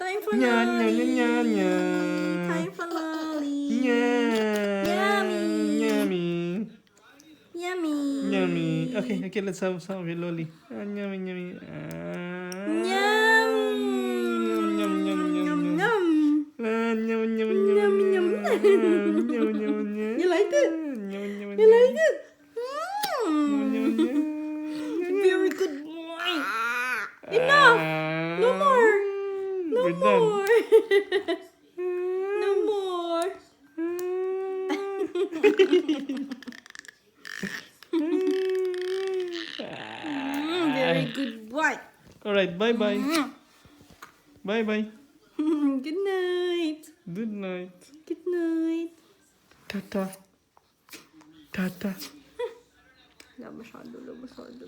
Time for Nya, nya, lolly. nya, nya, nya. Time for lolly. Yummy. Yummy. Yummy. Yummy. Okay, let's have some of your lolly. Yummy, yummy. Yum. Yum, yum, yum, yum, yum. Yum. Yum, yum, yum, Yum, yum, yum. yum, yum, yum, yum. You liked it? Yum, yum, You yum. like it? Yum, yum, yum. Very good boy. Enough. No more. No We're done. more. No more. Very good boy. All right, bye-bye. Bye-bye. Good night. Good night. Good night. Tata. Tata. لا مش عدو لا مش عدو